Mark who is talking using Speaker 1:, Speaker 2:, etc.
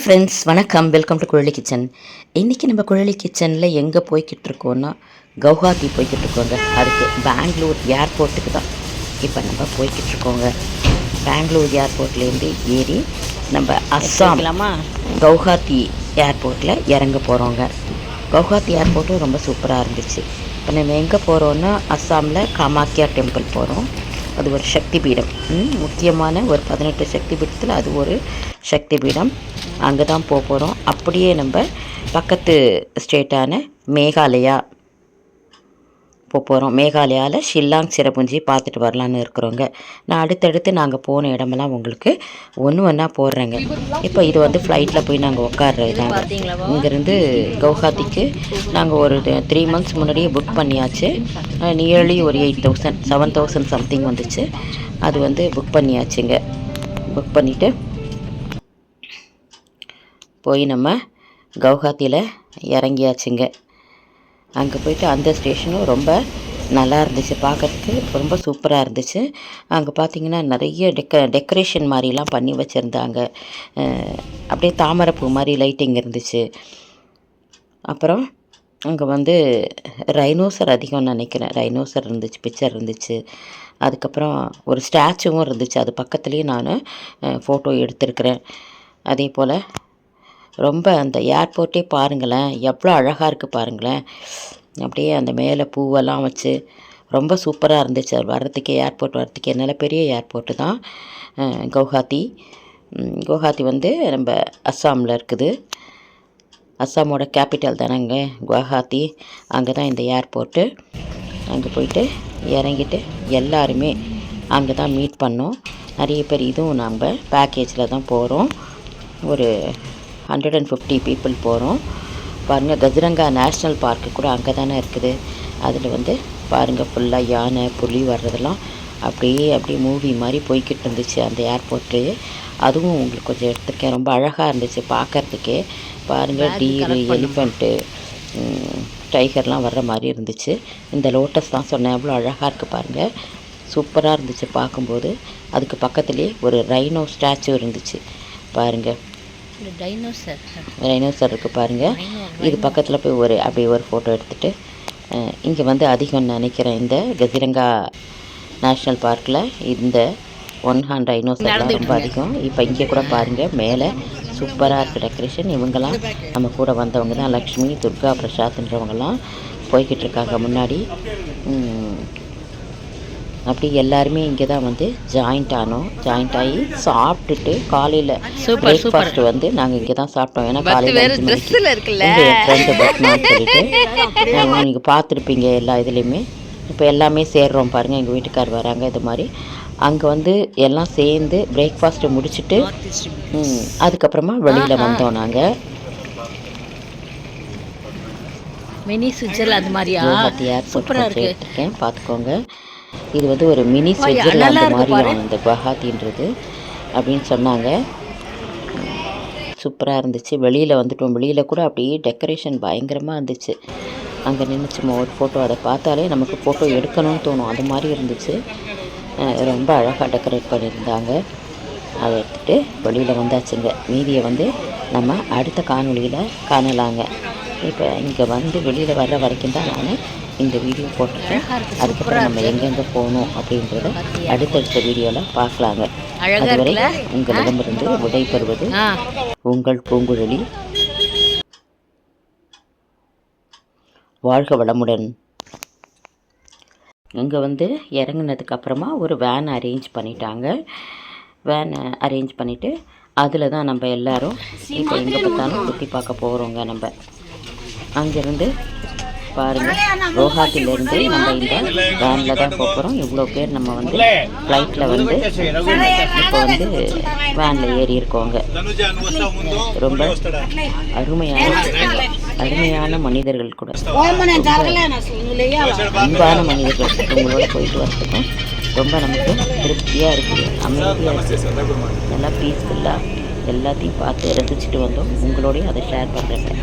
Speaker 1: Friends வணக்கம், welcome to Kuzhali kitchen. இன்றைக்கி நம்ம குழலி கிச்சனில் எங்கே போய்கிட்டு இருக்கோன்னா கவுஹாத்தி போய்கிட்டு இருக்கோங்க. அதுக்கு பெங்களூர் ஏர்போர்ட்டுக்கு தான் இப்போ நம்ம போய்கிட்டு இருக்கோங்க. பெங்களூர் ஏர்போர்ட்லேருந்து ஏறி நம்ம அஸ்ஸாம் கவுஹாத்தி ஏர்போர்ட்டில் இறங்க போகிறோங்க. கவுஹாத்தி ஏர்போர்ட்டும் ரொம்ப சூப்பராக இருந்துச்சு. இப்போ நம்ம எங்கே போகிறோன்னா அஸ்ஸாமில் காமாக்கியா டெம்பிள் போகிறோம். அது ஒரு சக்தி பீடம், முக்கியமான ஒரு 18 சக்தி பீடத்தில் அது ஒரு சக்தி பீடம். அங்கே தான் போக போகிறோம். அப்படியே நம்ம பக்கத்து ஸ்டேட்டான மேகாலயா போக போகிறோம். மேகாலயாவில் ஷில்லாங் சிரப்புஞ்சி பார்த்துட்டு வரலான்னு இருக்கிறோங்க. நான் அடுத்தடுத்து நாங்கள் போன இடமெல்லாம் உங்களுக்கு ஒன்றா போடுறேங்க. இப்போ இது வந்து ஃப்ளைட்டில் போய் நாங்கள் உட்காடுறதாங்க. இங்கேருந்து கவுஹாத்திக்கு நாங்கள் ஒரு 3 months முன்னாடியே புக் பண்ணியாச்சு. நியர்லி ஒரு 8,000 7,000 சம்திங் வந்துச்சு. அது வந்து புக் பண்ணியாச்சுங்க. புக் பண்ணிவிட்டு போய் நம்ம கவுஹாத்தியில் இறங்கியாச்சுங்க. அங்கே போய்ட்டு அந்த ஸ்டேஷனும் ரொம்ப நல்லா இருந்துச்சு, பார்க்குறதுக்கு ரொம்ப சூப்பராக இருந்துச்சு. அங்கே பார்த்திங்கன்னா நிறைய டெக்கரேஷன் மாதிரிலாம் பண்ணி வச்சுருந்தாங்க. அப்படியே தாமரைப்பூ மாதிரி லைட்டிங் இருந்துச்சு. அப்புறம் அங்கே வந்து ரைனோசர் அதிகம்னு நினைக்கிறேன். ரைனோசர் இருந்துச்சு, பிக்சர் இருந்துச்சு. அதுக்கப்புறம் ஒரு ஸ்டாச்சுவும் இருந்துச்சு. அது பக்கத்துலேயே நான் ஃபோட்டோ எடுத்திருக்கிறேன். அதே போல் ரொம்ப அந்த ஏர்போர்ட்டே பாருங்களேன், எவ்வளோ அழகாக இருக்குது பாருங்களேன். அப்படியே அந்த மேலே பூவெல்லாம் வச்சு ரொம்ப சூப்பராக இருந்துச்சு. அது வர்றதுக்கே, ஏர்போர்ட் வர்றதுக்கே நல்ல பெரிய ஏர்போர்ட்டு தான் கவுஹாத்தி. கவுஹாத்தி வந்து நம்ம அஸ்ஸாமில் இருக்குது. அஸ்ஸாமோட கேபிட்டல் தானேங்க கவுஹாத்தி. அங்கே தான் இந்த ஏர்போர்ட்டு. அங்கே போயிட்டு இறங்கிட்டு எல்லாருமே அங்கே தான் மீட் பண்ணோம். நிறைய பேர். இதுவும் நம்ம பேக்கேஜில் தான் போகிறோம். ஒரு 150 people போகிறோம். பாருங்கள், கஜிரங்கா நேஷ்னல் பார்க்கு கூட அங்கே தானே இருக்குது. அதில் வந்து பாருங்கள், ஃபுல்லாக யானை புலி வர்றதெல்லாம் அப்படியே மூவி மாதிரி போய்கிட்டு இருந்துச்சு அந்த ஏர்போர்ட்டு. அதுவும் உங்களுக்கு கொஞ்சம் எடுத்துருக்கேன். ரொம்ப அழகாக இருந்துச்சு பார்க்குறதுக்கே. பாருங்கள், டீரு, எலிஃபெண்ட்டு, டைகர்லாம் வர்ற மாதிரி இருந்துச்சு. இந்த லோட்டஸ் தான் சொன்னேன், எவ்வளோ அழகாக இருக்குது பாருங்கள். சூப்பராக இருந்துச்சு பார்க்கும்போது. அதுக்கு பக்கத்துலேயே ஒரு ரைனோ ஸ்டாச்சு இருந்துச்சு பாருங்கள். ரைனோசர் இருக்குது பாருங்கள். இது பக்கத்தில் போய் அப்படியே ஒரு ஃபோட்டோ எடுத்துகிட்டு இங்கே வந்து அதிகம் நினைக்கிறேன். இந்த கஜிரங்கா நேஷ்னல் பார்க்கில் இந்த 100 ரைனோசர்லாம் ரொம்ப அதிகம். இப்போ இங்கே கூட பாருங்கள், மேலே சூப்பராக இருக்குது டெக்கரேஷன். இவங்கெல்லாம் நம்ம கூட வந்தவங்க தான், லக்ஷ்மி, துர்கா பிரசாத்ன்றவங்கெல்லாம் போய்கிட்டு இருக்காங்க முன்னாடி. அப்படி எல்லாருமே இங்கே தான் வந்து ஜாயிண்ட் ஆகி சாப்பிட்டுட்டு காலையில் பிரேக்ஃபாஸ்ட் வந்து நாங்கள் இங்கே தான் சாப்பிட்டோம். ஏன்னா காலையில் 5 மணிக்கு என் ஃப்ரெண்டு பத்மான்னு சொல்லிட்டு நீங்கள் பார்த்துருப்பீங்க எல்லா இதுலேயுமே. இப்போ எல்லாமே சேர்றோம் பாருங்கள். எங்கள் வீட்டுக்கார் வராங்க. இது மாதிரி அங்கே வந்து எல்லாம் சேர்ந்து பிரேக்ஃபாஸ்ட்டை முடிச்சுட்டு அதுக்கப்புறமா வெளியில் வந்தோம் நாங்கள். மினி சுவிட்சர்லாந்து மாதிரியா சூப்பராக இருக்கேன், பார்த்துக்கோங்க. இது வந்து ஒரு மினி சுவிட்சர்லாந்து மாதிரியும் இந்த குவஹாத்தின்றது அப்படின்னு சொன்னாங்க. சூப்பராக இருந்துச்சு. வெளியில் வந்துட்டோம். வெளியில் கூட அப்படியே டெக்கரேஷன் பயங்கரமாக இருந்துச்சு. அங்கே நின்றுச்சுமா ஒரு ஃபோட்டோ, அதை பார்த்தாலே நமக்கு ஃபோட்டோ எடுக்கணும்னு தோணும். அது மாதிரி இருந்துச்சு. ரொம்ப அழகாக டெக்கரேட் பண்ணியிருந்தாங்க. அதை எடுத்துகிட்டு வெளியில் வந்தாச்சுங்க. மீதியை வந்து நம்ம அடுத்த காணொலியில் காணலாங்க. இப்போ இங்கே வந்து வெளியில் வர்ற வரைக்கும் தான் நான் இந்த வீடியோ போட்டிருக்கேன். அதுக்கப்புறம் நம்ம எங்கெங்கே போகணும் அப்படின்றத அடுத்தடுத்த வீடியோவில் பார்க்கலாங்க. அதுவரை உங்களிடமிருந்து விடைபெறுவது உங்கள் பூங்குழலி. வாழ்க வளமுடன். இங்கே வந்து இறங்குனதுக்கப்புறமா ஒரு வேன் அரேஞ்ச் பண்ணிட்டாங்க. வேன் அரேஞ்ச் பண்ணிவிட்டு அதில் தான் நம்ம எல்லோரும் இப்போ எங்கே பார்த்தாலும் சுற்றி பார்க்க போகிறோங்க. நம்ம அங்கேருந்து பாருங்கள், கவுஹாத்திலேருந்து நம்ம இந்த வேனில் தான் போகிறோம். இவ்வளோ பேர் நம்ம வந்து ஃப்ளைட்டில் வந்து இப்போ வந்து வேனில் ஏறி இருக்கோங்க. ரொம்ப அருமையான மனிதர்கள் கூட, அன்பான மனிதர்கள். உங்களோட போயிட்டு வரதுக்கும் ரொம்ப நமக்கு திருப்தியாக இருக்குது, அமைதியாக இருக்குது, நல்லா பீஸ்ஃபுல்லாக எல்லாத்தையும் பார்த்து ரசிச்சுட்டு வந்தோம். உங்களோடையும் அதை ஷேர் பண்ணுறேங்க.